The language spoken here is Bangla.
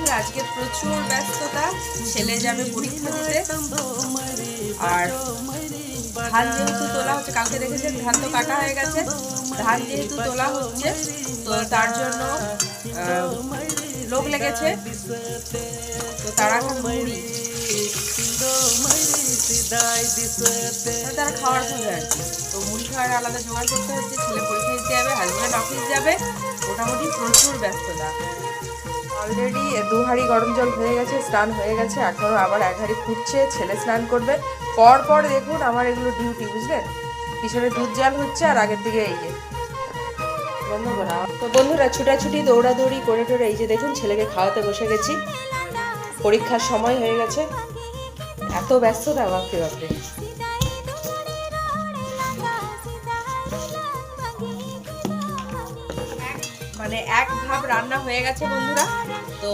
বন্ধুরা আজকে প্রচুর ব্যস্ততা, ছেলে যাবে পরীক্ষা দিতে। আর ধান যেহেতু তোলা হচ্ছে, কালকে দেখেছেন ধান তো কাটা হয়ে গেছে, ধান যেহেতু তোলা হচ্ছে তো তার জন্য লোক লেগেছে, তো তারা এখন মুড়ি তারা খাওয়ার খাবে আর কি। তো মুড়ি খাওয়ার আলাদা জোগাড় করতে হচ্ছে, ছেলে পরীক্ষা দিতে যাবে, হাজব্যান্ড অফিস যাবে, মোটামুটি প্রচুর ব্যস্ততা। অলরেডি 2 হাঁড়ি গরম জল হয়ে গেছে, স্নান হয়ে গেছে, এখনও আবার 1 হাঁড়ি ফুটছে, ছেলে স্নান করবে। পর পর দেখুন আমার এগুলো ডিউটি, বুঝলেন? পিছনে দুধ জাল হচ্ছে আর আগের দিকে এই যে বন্ধ করা। তো বন্ধুরা ছুটাছুটি দৌড়াদৌড়ি করে টোরে এই যে দেখুন ছেলেকে খাওয়াতে বসে গেছি, পরীক্ষার সময় হয়ে গেছে। এত ব্যস্ততা, বাপরে বাপরে। মানে এক ভাব রান্না হয়ে গেছে বন্ধুরা। তো